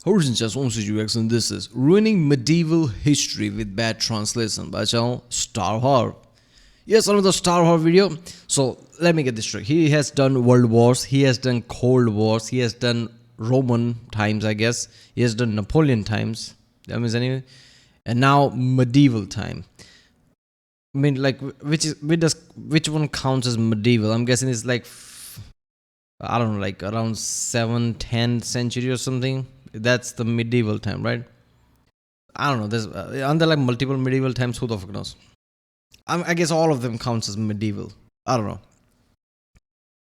Horizon just wants to UX and this is Ruining Medieval History with Bad Translation by channel Star Horror. Yes, another Star Horror video. So let me get this straight. He has done World Wars, he has done Cold Wars, he has done Roman times, I guess. He has done Napoleon times. That means anyway. And now medieval time. I mean, like, which one counts as medieval? I'm guessing it's like, I don't know, like around 7th, 10th century or something. That's the medieval time, right? I don't know. There's aren't there like multiple medieval times? Who the fuck knows? I guess all of them counts as medieval. I don't know.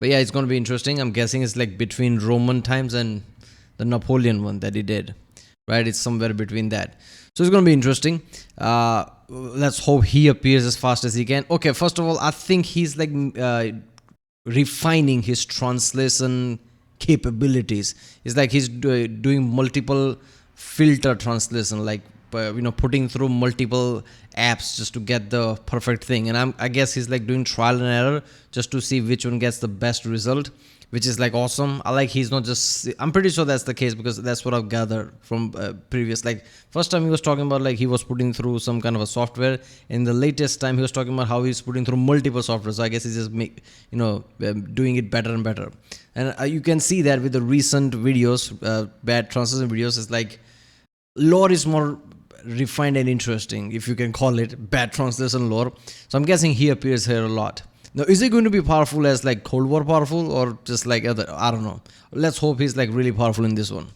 But yeah, it's gonna be interesting. I'm guessing it's like between Roman times and the Napoleon one that he did, right? It's somewhere between that. So it's gonna be interesting. Let's hope he appears as fast as he can. Okay, first of all, I think he's like refining his translation capabilities. It's like he's doing multiple filter translation, like putting through multiple apps just to get the perfect thing. And I guess he's like doing trial and error just to see which one gets the best result, which is like awesome. I like he's not just, I'm pretty sure that's the case because that's what I've gathered from previous, like first time he was talking about like he was putting through some kind of a software. In the latest time he was talking about how he's putting through multiple software. So I guess he's just doing it better and better. And you can see that with the recent videos, bad translation videos. It's like lore is more refined and interesting, if you can call it bad translation lore. So I'm guessing he appears here a lot. Now, is he going to be powerful as like Cold War powerful or just like other? I don't know. Let's hope he's like really powerful in this one.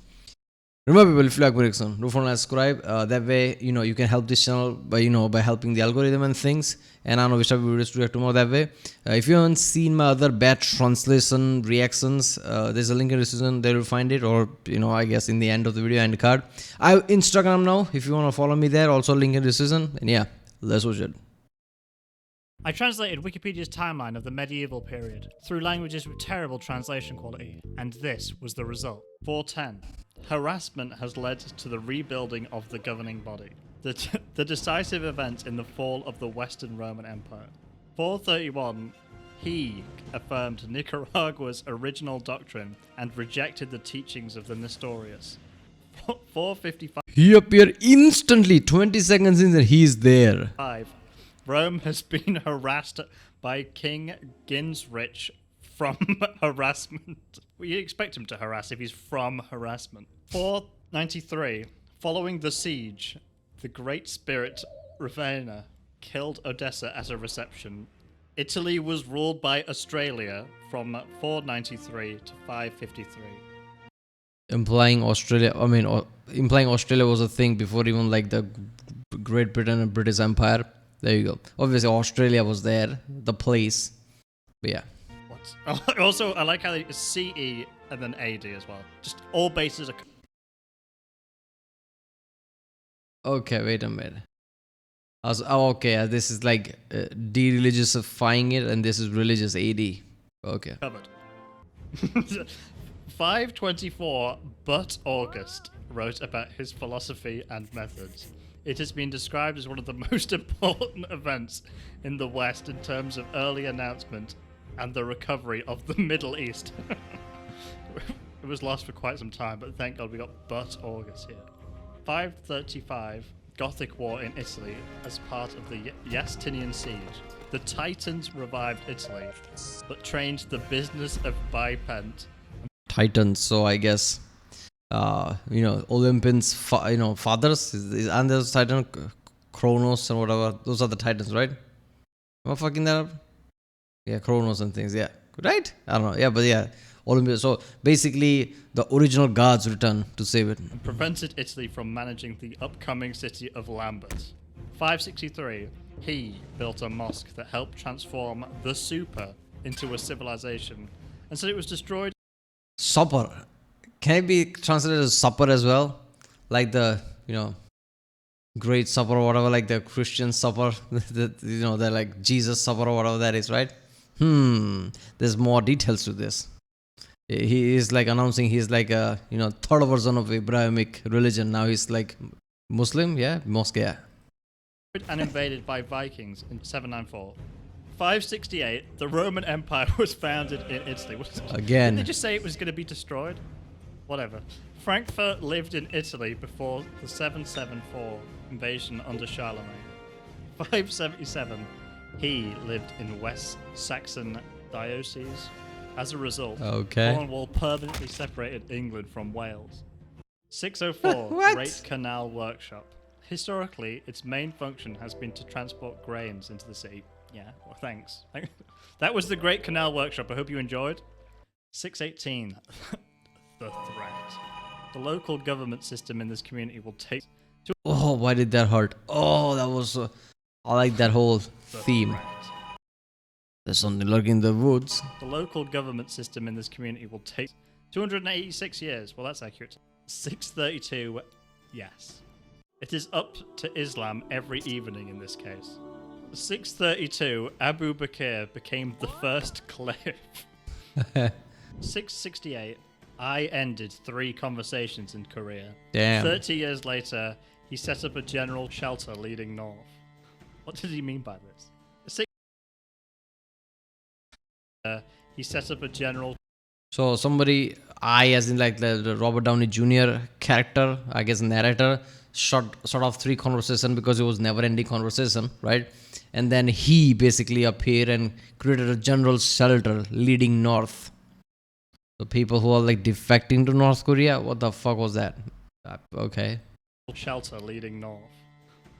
Remember, people, if you like my reaction, do follow and subscribe. That way, you can help this channel by helping the algorithm and things. And I know which type of videos to react to more that way. If you haven't seen my other bad translation reactions, there's a link in the description. There you'll find it, or I guess in the end of the video end card. I have Instagram now. If you want to follow me there, also link in the description. And yeah, let's watch it. I translated Wikipedia's timeline of the medieval period through languages with terrible translation quality, and this was the result. 410. Harassment has led to the rebuilding of the governing body. The decisive event in the fall of the Western Roman Empire. 431. He affirmed Nicaragua's original doctrine and rejected the teachings of the Nestorius. 455. He appeared instantly, 20 seconds in and he is there. 5. Rome has been harassed by King Ginsrich from harassment. Well, you expect him to harass if he's from harassment. 493. Following the siege, the great spirit Ravenna killed Odessa at a reception. Italy was ruled by Australia from 493 to 553. Implying Australia was a thing before even like the Great Britain and British Empire. There you go. Obviously, Australia was there, the place. But yeah. What? Also, I like how they CE and then AD as well. Just all bases are. Okay, wait a minute. Okay, this is like de-religiousifying it, and this is religious AD. Okay. Covered. 524, but August wrote about his philosophy and methods. It has been described as one of the most important events in the West in terms of early announcement and the recovery of the Middle East. It was lost for quite some time, but thank God we got but August here. 535, Gothic War in Italy as part of the Justinian siege. The Titans revived Italy, but trained the business of bipent. Titans, so I guess Olympians, fathers, and there's Titan, Kronos and whatever. Those are the Titans, right? Am I fucking that up? Yeah, Kronos and things, yeah. Right? I don't know. Yeah, but yeah, Olympus. So basically, the original gods return to save it. And prevented Italy from managing the upcoming city of Lambert. 563, he built a mosque that helped transform the super into a civilization, and said it was destroyed. Supper. Can it be translated as supper as well? Like the, great supper or whatever, like the Christian supper, they're like Jesus supper or whatever that is, right? There's more details to this. He is like announcing he's like a, third version of Abrahamic religion. Now he's like Muslim, yeah? Mosque, yeah. And invaded by Vikings in 794. 568, the Roman Empire was founded in Italy. Again. Didn't they just say it was going to be destroyed? whatever. Frankfurt lived in Italy before the 774 invasion under Charlemagne. 577, he lived in West Saxon diocese. As a result, Okay. Cornwall permanently separated England from Wales. 604, What? Great Canal Workshop. Historically, its main function has been to transport grains into the city. Yeah, well, thanks. That was the Great Canal Workshop. I hope you enjoyed. 618, the threat. The local government system in this community will take... Oh, why did that hurt? Oh, that was... I like that whole theme. threat. There's something lurking in the woods. The local government system in this community will take 286 years. Well, that's accurate. 632, yes. It is up to Islam every evening in this case. 632, Abu Bakr became the first caliph. 668, I ended 3 conversations in Korea. Damn. 30 years later, he set up a general shelter leading north. What did he mean by this? He set up a general... So somebody, as in like the Robert Downey Jr. character, I guess narrator, shot sort of 3 conversation because it was never-ending conversation, right? And then he basically appeared and created a general shelter leading north. The people who are like defecting to North Korea, what the fuck was that? Okay. Shelter leading north.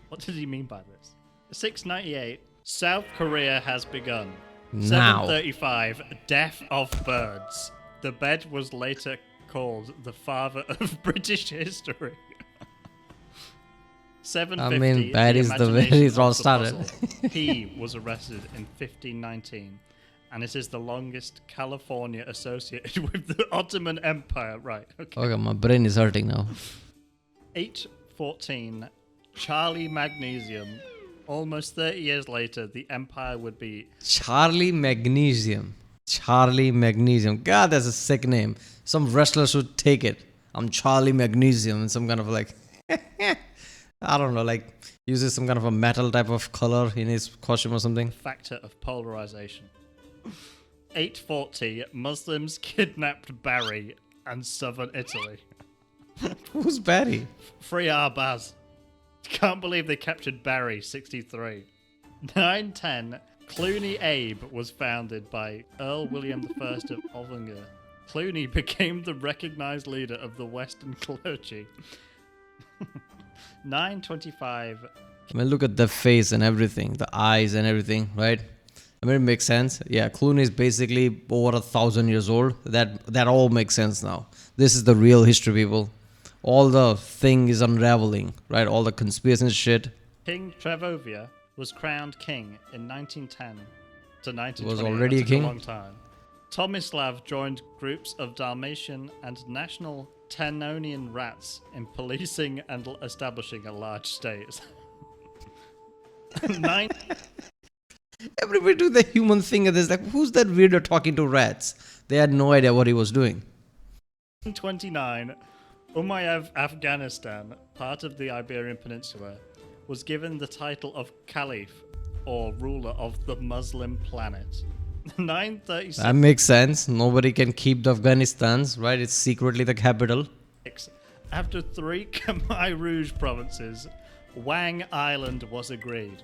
What did he mean by this? 698, South Korea has begun. Now. 735, Death of Birds. The bed was later called the father of British history. 750, I mean, that is the way imagination it all of the started. puzzle. He was arrested in 1519, and it is the longest California associated with the Ottoman Empire. Right, okay. Okay, my brain is hurting now. 814, Charlie Magnesium. Almost 30 years later, the empire would be... Charlie Magnesium. Charlie Magnesium. God, that's a sick name. Some wrestler should take it. I'm Charlie Magnesium, and some kind of like... I don't know, like uses some kind of a metal type of color in his costume or something. Factor of polarization. 840, Muslims kidnapped Bari and southern Italy. Who's Barry? Free Arbaz. Can't believe they captured Bari, 63. 910, Cluny Abe was founded by Earl William I of Ovanger. Cluny became the recognized leader of the Western clergy. 925. I mean, look at the face and everything, the eyes and everything, right? I mean, it makes sense. Yeah, Clooney is basically over 1,000 years old. That all makes sense now. This is the real history, people. All the thing is unraveling, right? All the conspiracy shit. King Trevovia was crowned king in 1910 to 1920. Was already a king? A long time. Tomislav joined groups of Dalmatian and national Tannonian rats in policing and establishing a large state. 9. Everybody do the human thing and there's like, who's that weirdo talking to rats? They had no idea what he was doing. 29. Umayyav Afghanistan, part of the Iberian Peninsula, was given the title of Caliph, or ruler of the Muslim planet. 936. That makes sense. Nobody can keep the Afghanistans, right? It's secretly the capital. After 3 Khmer Rouge provinces, Wang Island was agreed.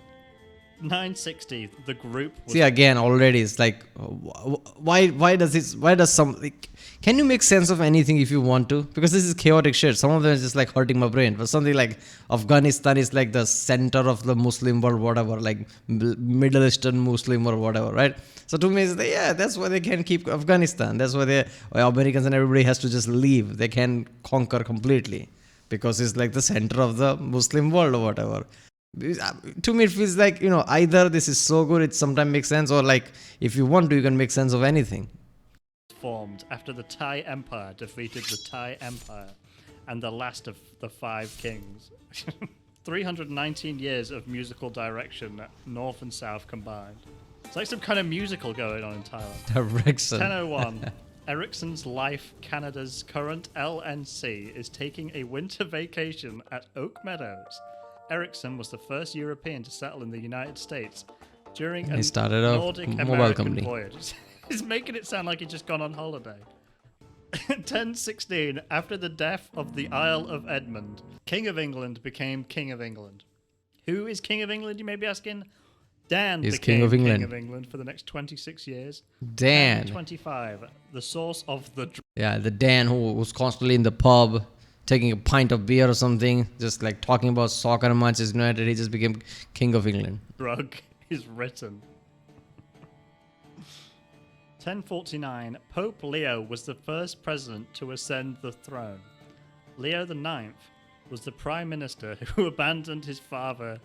960, the group was... See, again, already it's like, why does some... Like, can you make sense of anything if you want to? Because this is chaotic shit. Some of them is just like hurting my brain. But something like Afghanistan is like the center of the Muslim world, whatever, like Middle Eastern Muslim or whatever, right? So to me, it's like, yeah, that's why they can keep Afghanistan. That's why Americans and everybody has to just leave. They can conquer completely because it's like the center of the Muslim world or whatever. To me, it feels like, either this is so good, it sometimes makes sense, or like, if you want to, you can make sense of anything. Formed after the Thai Empire defeated the Thai Empire and the last of the 5 kings. 319 years of musical direction, north and south combined. It's like some kind of musical going on in Thailand. Direction. 1001. Ericsson's Life Canada's current LNC is taking a winter vacation at Oak Meadows. Ericsson was the first European to settle in the United States during a Nordic American mobile company. voyage. He's making it sound like he's just gone on holiday. 1016, after the death of the Isle of Edmund, King of England became King of England. Who is King of England, you may be asking? Dan He's became King of King England. of England for the next 26 years. Dan. 1025, the source of the... Yeah, the Dan who was constantly in the pub taking a pint of beer or something, just like talking about soccer and Manchester United. He just became King of England. drug is written. 1049, Pope Leo was the first president to ascend the throne. Leo IX was the prime minister who abandoned his father.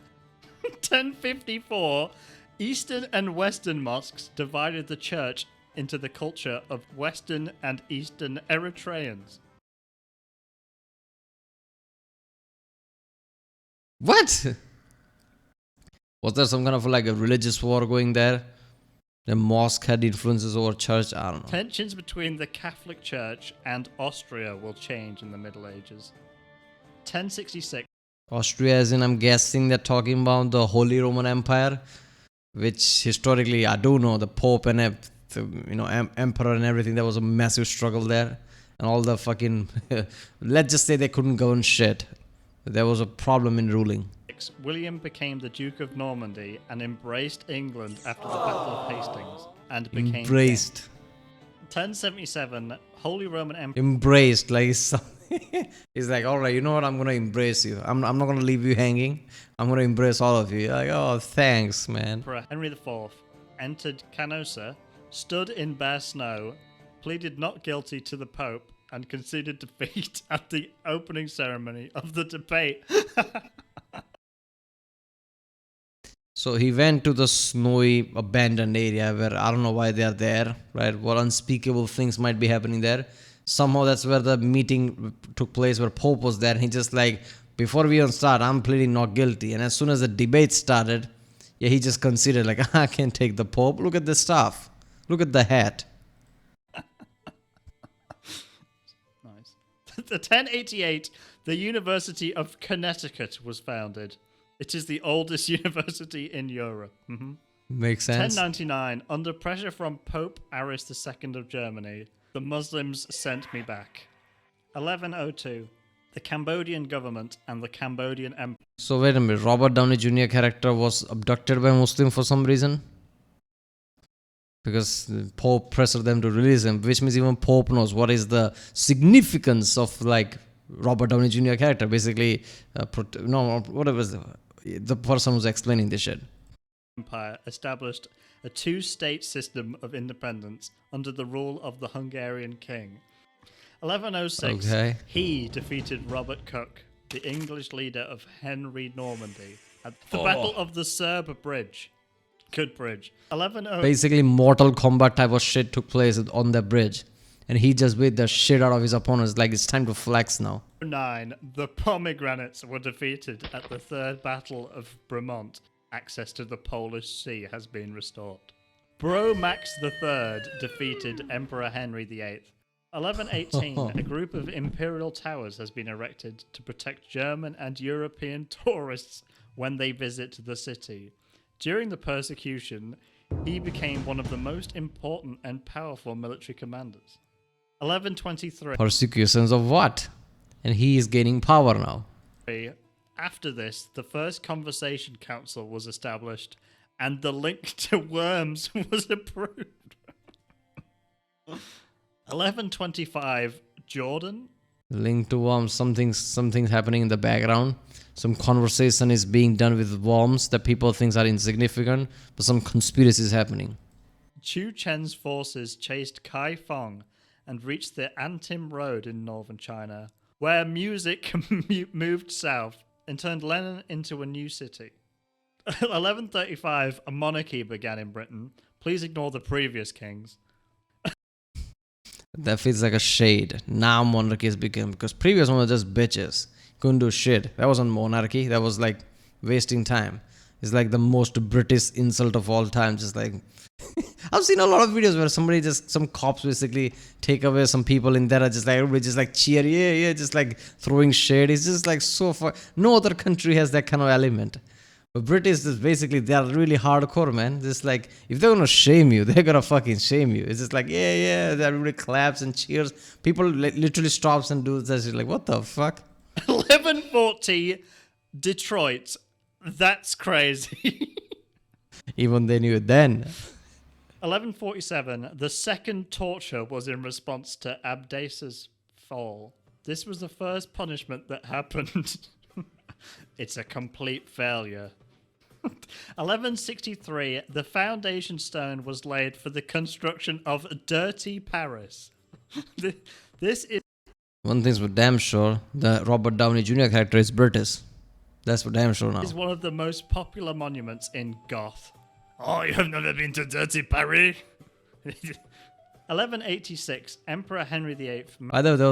1054, Eastern and Western mosques divided the church into the culture of Western and Eastern Eritreans. What? Was there some kind of like a religious war going there? The mosque had influences over church? I don't know. Tensions between the Catholic Church and Austria will change in the Middle Ages. 1066. Austria, as in, I'm guessing they're talking about the Holy Roman Empire, which historically, I do know the Pope and Emperor and everything. There was a massive struggle there, and all the fucking let's just say they couldn't govern shit. There was a problem in ruling. William became the Duke of Normandy and embraced England after the Battle of Hastings and became Embraced. king. 1077, Holy Roman Empire. Embraced, like he's like, all right, you know what? I'm gonna embrace you. I'm not gonna leave you hanging. I'm gonna embrace all of you. Like, oh, thanks, man. Henry IV entered Canossa, stood in bare snow, pleaded not guilty to the Pope, and conceded defeat at the opening ceremony of the debate. So he went to the snowy, abandoned area where I don't know why they are there, right? What unspeakable things might be happening there. Somehow that's where the meeting took place, where Pope was there. And he just like, before we even start, I'm pleading not guilty. And as soon as the debate started, yeah, he just considered like, I can't take the Pope. Look at the stuff. Look at the hat. Nice. The 1088, the University of Connecticut was founded. It is the oldest university in Europe. Makes sense. 1099, under pressure from Pope Aris II of Germany, the Muslims sent me back. 1102, the Cambodian government and the Cambodian Empire. So wait a minute, Robert Downey Jr. character was abducted by Muslim for some reason? Because the Pope pressured them to release him, which means even Pope knows what is the significance of like Robert Downey Jr. character. Basically, whatever the person who's explaining this shit. Empire established a two-state system of independence under the rule of the Hungarian king. 1106, Okay. he defeated Robert Cook, the English leader of Henry Normandy, at the Battle of the Serb Bridge. Good bridge. 1108. Basically, Mortal Kombat type of shit took place on the bridge. And he just beat the shit out of his opponents. Like, it's time to flex now. 9. The Pomegranates were defeated at the Third Battle of Bremont. Access to the Polish Sea has been restored. Bro Max III defeated Emperor Henry VIII. 1118. A group of imperial towers has been erected to protect German and European tourists when they visit the city. During the persecution, he became one of the most important and powerful military commanders. 1123. Persecutions of what? And he is gaining power now. After this, the first Conversation Council was established and the link to worms was approved. 1125. Jordan? Linked to worms, something's happening in the background. Some conversation is being done with worms that people think are insignificant, but some conspiracy is happening. Chu Chen's forces chased Kai Fong and reached the Antim Road in northern China, where music moved south and turned Lenin into a new city. 1135, a monarchy began in Britain. Please ignore the previous kings. That feels like a shade. Now monarchy has become, because previous one was just bitches. Couldn't do shit. That wasn't monarchy. That was like wasting time. It's like the most British insult of all time. Just like I've seen a lot of videos where some cops basically take away some people in there are just like everybody just like cheer, yeah, just like throwing shade. It's just like so far. No other country has that kind of element. But British is basically, they are really hardcore, man. Just like, if they're gonna shame you, they're gonna fucking shame you. It's just like, yeah, yeah, everybody claps and cheers. People literally stops and do that shit. Like, what the fuck? 1140 Detroit. That's crazy. Even they knew it then. 1147. The second torture was in response to Abdasa's fall. This was the first punishment that happened. It's a complete failure. 1163. The foundation stone was laid for the construction of Dirty Paris. This is One thing's for damn sure, the Robert Downey Jr. character is British. That's for damn sure now. one of the most popular monuments in Goth. Oh, you have never been to Dirty Paris? 1186. Emperor Henry VIII. By the way, there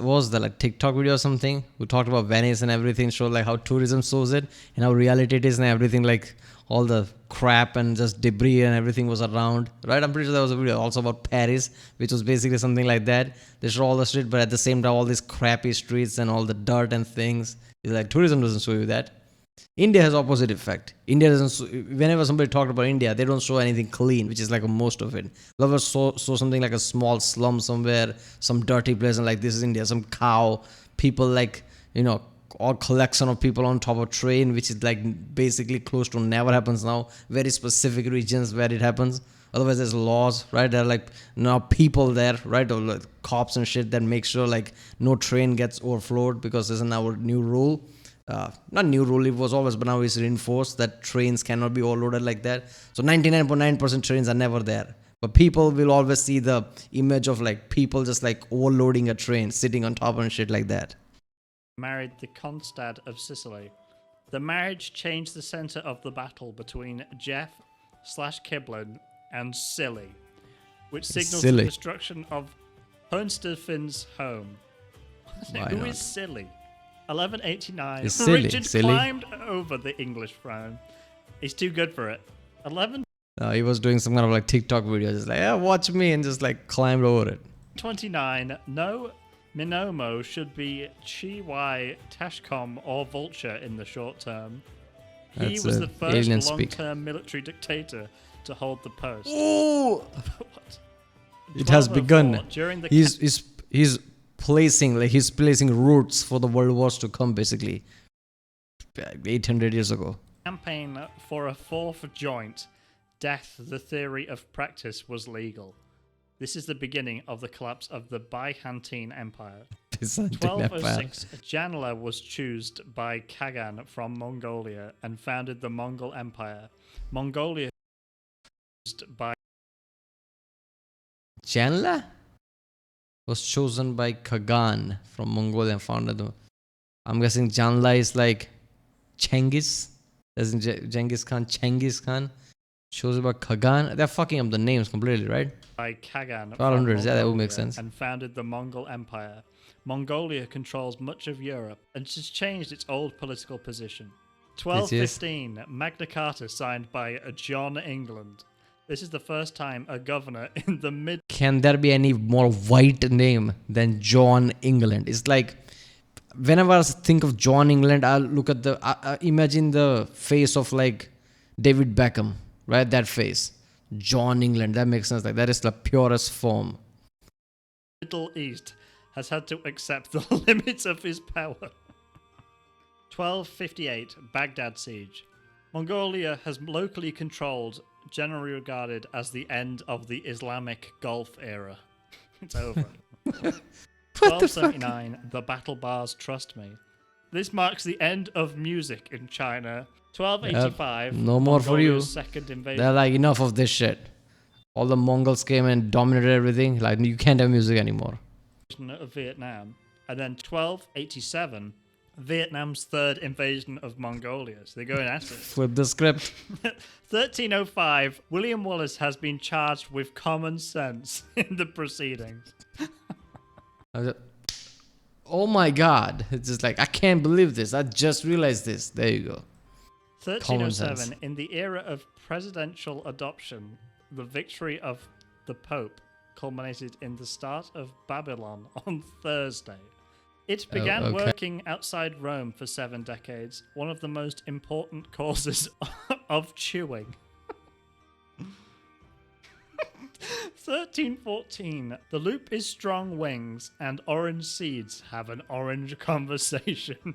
was the like TikTok video or something who talked about Venice and everything, showed like how tourism shows it and how reality it is and everything, like all the crap and just debris and everything was around, right? I'm pretty sure there was a video also about Paris, which was basically something like that. They show all the street, but at the same time, all these crappy streets and all the dirt and things. It's like tourism doesn't show you that. India has opposite effect. India doesn't. Whenever somebody talked about India, they don't show anything clean, which is like most of it. Lovers show something like a small slum somewhere, some dirty place, and like this is India. Some cow, people like all collection of people on top of train, which is like basically close to never happens now. Very specific regions where it happens. Otherwise, there's laws, right? There are like now people there, right? Or like cops and shit that make sure like no train gets overflowed because there's now a new rule. Not new rule, it was always, but now it's reinforced that trains cannot be overloaded like that. So 99.9% trains are never there. But people will always see the image of like people just like overloading a train, sitting on top and shit like that. Married the Constad of Sicily. The marriage changed the center of the battle between Jeff/Kiblin and Silly, which signals the destruction of Hohenstauffen's home. Who is Silly? 1189. Richard climbed over the English throne. He's too good for it. 11. He was doing some kind of like TikTok video, just like, yeah, watch me, and just like climbed over it. 29. No Minomo should be Chiwai, Tashcom, or Vulture in the short term. He was the first long-term military dictator to hold the post. Ooh! What? It has begun. During the he's placing roots for the world wars to come, basically 800 years ago. Campaign for a fourth joint, death, the theory of practice was legal. This is the beginning of the collapse of the Byzantine Empire. 1206, Janla was chosen by Kagan from Mongolia and founded the Mongol Empire. Mongolia by Janla was chosen by Kagan from Mongolia and founded them. I'm guessing Janla is like Chengiz, as in Genghis Khan. Chosen by Kagan. They're fucking up the names completely, right? By Kagan. 1200s, yeah, that would make sense. And founded the Mongol Empire. Mongolia controls much of Europe and has changed its old political position. 1215, Magna Carta signed by John England. This is the first time a governor in the mid... Can there be any more white name than John England? It's like, whenever I think of John England, I'll look at imagine the face of like David Beckham, right? That face. John England, that makes sense. Like that is the purest form. Middle East has had to accept the limits of his power. 1258, Baghdad siege. Mongolia has locally controlled, generally regarded as the end of the Islamic Gulf era. It's over. 1279, the battle bars trust me. This marks the end of music in China. 1285, no more for you. Second invasion. They're like, enough of this shit. All the Mongols came and dominated everything. Like, you can't have music anymore. Of Vietnam. And then 1287, Vietnam's third invasion of Mongolia. So they're going at it. Flip the script. 1305, William Wallace has been charged with common sense in the proceedings. Oh my god. It's just like, I can't believe this. I just realized this. There you go. 1307, in the era of presidential adoption, the victory of the Pope culminated in the start of Babylon on Thursday. It began okay. working outside Rome for 7 decades, one of the most important causes of chewing. 1314. The loop is strong wings, and orange seeds have an orange conversation.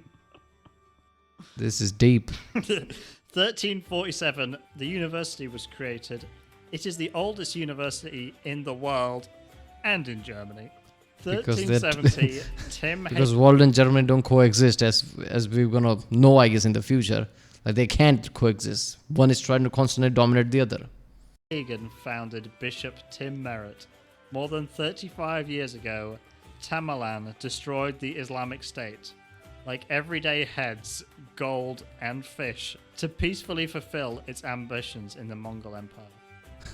This is deep. 1347. The university was created. It is the oldest university in the world and in Germany. Because 1370. Tim because world and Germany don't coexist as we're gonna know, I guess, in the future. Like they can't coexist. One is trying to constantly dominate the other. Hagen founded Bishop Tim Merritt. More than 35 years ago, Tamerlan destroyed the Islamic State, like everyday heads, gold, and fish, to peacefully fulfill its ambitions in the Mongol Empire.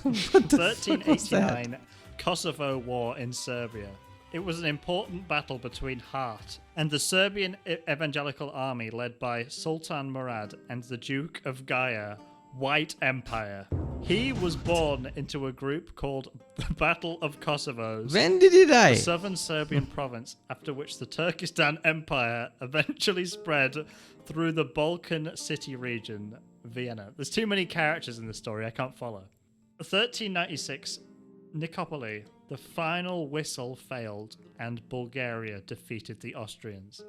1389, Kosovo War in Serbia. It was an important battle between Hart and the Serbian Evangelical Army led by Sultan Murad and the Duke of Gaia, White Empire. He was born into a group called the Battle of Kosovos. When did he die? A southern Serbian province, after which the Turkestan Empire eventually spread through the Balkan city region, Vienna. There's too many characters in this story, I can't follow. 1396, Nicopoly. The final whistle failed, and Bulgaria defeated the Austrians.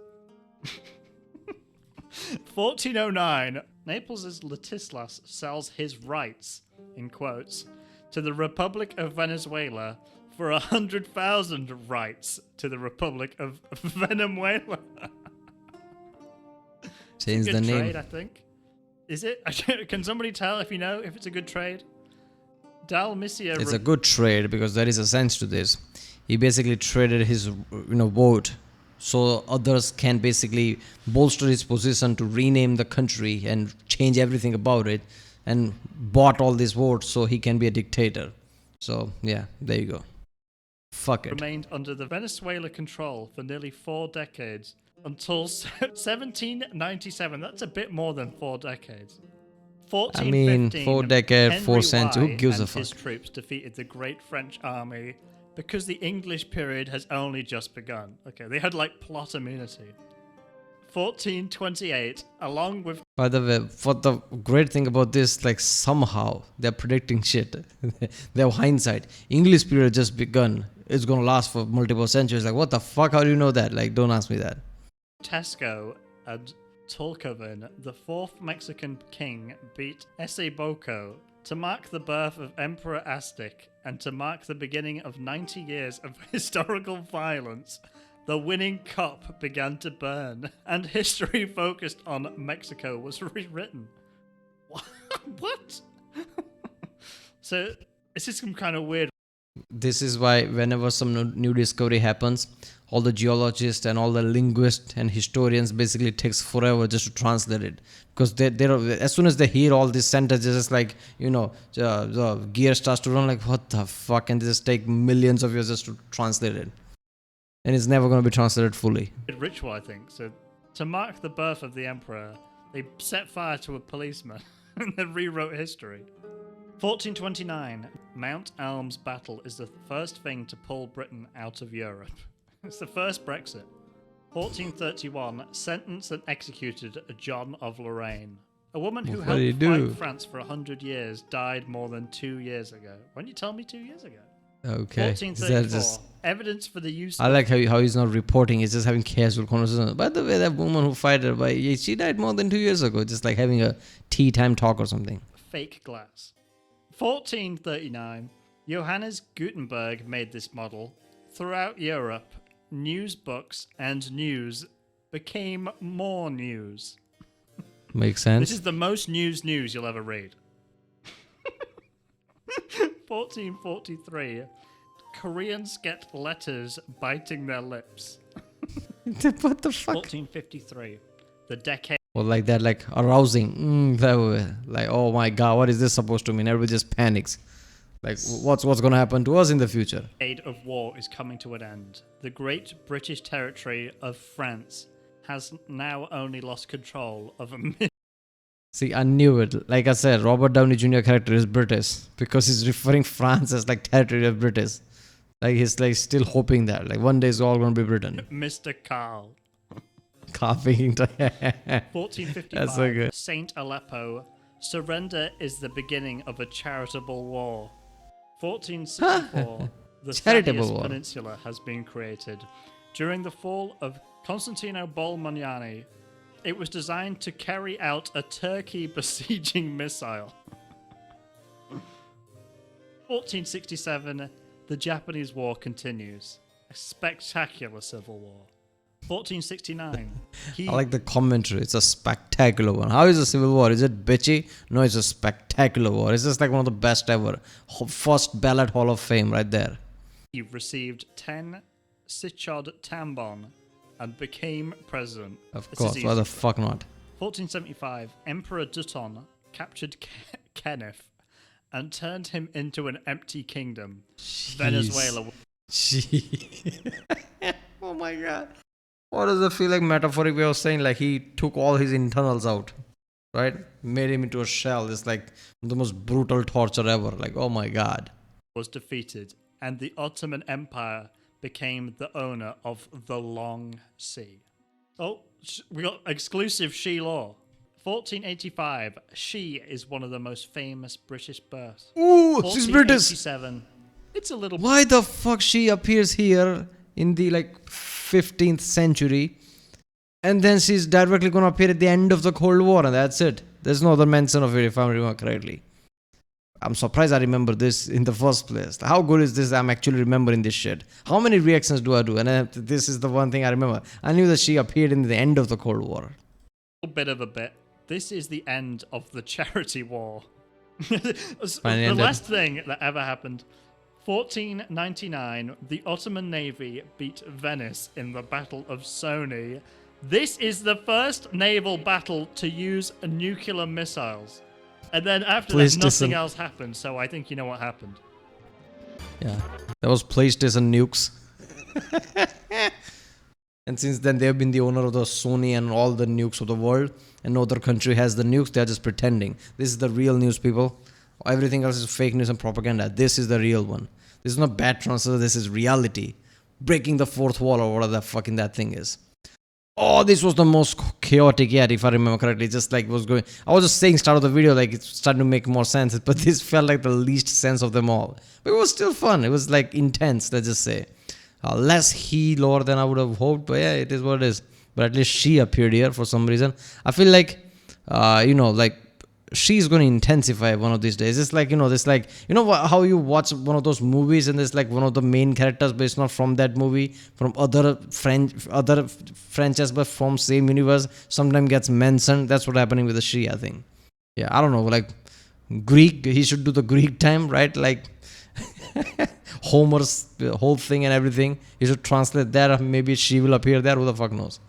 1409, Naples' Ladislaus sells his rights, in quotes, to the Republic of Venezuela for 100,000 rights to the Republic of Venezuela. Change the Good name. trade, I think. Is it? Can somebody tell if you know if it's a good trade? Dalmatia. It's a good trade because there is a sense to this. He basically traded his, vote, so others can basically bolster his position to rename the country and change everything about it, and bought all these votes so he can be a dictator. So yeah, there you go. Fuck it. Remained under the Venezuela control for nearly 4 decades until 1797. That's a bit more than 4 decades. 1415, 4 decades, Henry 4 centuries. Who Y gives a and fuck? his troops defeated the Great French Army because the English period has only just begun. Okay, they had like plot immunity. 1428, along with By the way, what the great thing about this, like somehow they're predicting shit. They have hindsight. English period just begun. It's gonna last for multiple centuries. Like what the fuck? How do you know that? Like don't ask me that. Tesco and Tulkoven, the 4th Mexican king, beat Eseboko to mark the birth of Emperor Aztec and to mark the beginning of 90 years of historical violence. The winning cup began to burn, and history focused on Mexico was rewritten. What? So, this is some kind of weird. This is why whenever some new discovery happens, all the geologists and all the linguists and historians basically takes forever just to translate it, because they're as soon as they hear all these sentences, it's like the gear starts to run, like what the fuck, and they just take millions of years just to translate it, and it's never going to be translated fully. Ritual, I think. So, to mark the birth of the emperor, they set fire to a policeman and then rewrote history. 1429, Mount Elm's battle is the first thing to pull Britain out of Europe. It's the first Brexit. 1431, sentenced and executed John of Lorraine. A woman who What did he helped do? fight France for 100 years died more than 2 years ago. Why didn't you tell me 2 years ago? Okay. 1434, evidence for the use I like how he's not reporting. He's just having casual conversation. By the way, that woman who fought her, she died more than 2 years ago. Just like having a tea time talk or something. fake glass. 1439, Johannes Gutenberg made this model. Throughout Europe, news books and news became more news. Makes sense. This is the most news you'll ever read. 1443, Koreans get letters biting their lips. What the fuck? 1453, the decade Or like that, like arousing. Like, oh my god, what is this supposed to mean? Everybody just panics. Like, what's gonna happen to us in the future? of war is coming to an end. The great British territory of France has now only lost control of a See, I knew it. Like I said, Robert Downey Jr. character is British because he's referring France as like territory of British. Like he's like still hoping that like one day it's all gonna be Britain. Mr. Carl. Copying. That's so 1455, good. Saint Aleppo. Surrender is the beginning of a charitable war. 1464, the Charitable Thaddeus war. Peninsula has been created. During the fall of Constantino Bolmaniani, it was designed to carry out a Turkey besieging missile. 1467, the Japanese War continues. A spectacular civil war. 1469, I like the commentary. It's a spectacular one. How is a civil war? Is it bitchy? No, it's a spectacular war. It's just like one of the best ever. First ballot Hall of Fame right there. he received 10 Sichod Tambon and became president. Of This is course. Why easy. the fuck not? 1475, Emperor Duton captured Kenneth and turned him into an empty kingdom. Venezuela. Gee. Oh my god. What does it feel like metaphoric way of saying like he took all his internals out, right? Made him into a shell. It's like the most brutal torture ever. Like, oh my god. Was defeated, and the Ottoman Empire became the owner of the Long Sea. Oh, we got exclusive She law. 1485, She is one of the most famous British births. Ooh, she's British. 1487, it's a little... Why the fuck she appears here in the like 15th century and then she's directly gonna appear at the end of the Cold War and that's it. There's no other mention of it if I remember correctly. I'm surprised I remember this in the first place. How good is this? I'm actually remembering this shit. How many reactions do I do? And this is the one thing I remember. I knew that she appeared in the end of the Cold War. A bit of a bit. This is the end of the charity war. The ended. last thing that ever happened. 1499, the Ottoman Navy beat Venice in the Battle of Soni. This is the first naval battle to use nuclear missiles. And then after that, nothing else happened, so I think you know what happened. Yeah. That was PlayStation nukes. And since then, they've been the owner of the Sony and all the nukes of the world. And no other country has the nukes. They're just pretending. This is the real news, people. Everything else is fake news and propaganda. This is the real one. This is not bad transfer. This is reality. Breaking the fourth wall or whatever the fucking that thing is. Oh, this was the most chaotic yet, if I remember correctly. Just like was going. I was just saying start of the video like it's starting to make more sense. But this felt like the least sense of them all. But it was still fun. It was like intense, let's just say. Less he lore than I would have hoped. But yeah, it is what it is. But at least she appeared here for some reason. I feel like, like she's going to intensify one of these days. It's like, this like, how you watch one of those movies and there's like one of the main characters, but it's not from that movie, from other franchise, but from same universe, sometimes gets mentioned. That's what's happening with the She, I think. Yeah, I don't know, like Greek, he should do the Greek time, right? Like Homer's whole thing and everything. He should translate that. Maybe she will appear there. Who the fuck knows?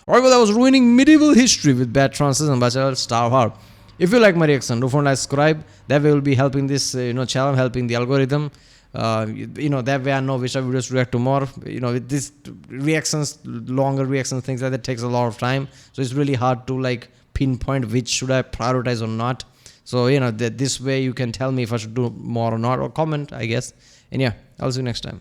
Alright, well, I was ruining medieval history with bad translation, but I'll starve hard. If you like my reaction, don't forget to subscribe. That way we'll be helping this channel, helping the algorithm. That way I know which videos to react to more. With these reactions, longer reactions, things like that takes a lot of time. So it's really hard to like pinpoint which should I prioritize or not. So this way you can tell me if I should do more or not, or comment, I guess. And yeah, I'll see you next time.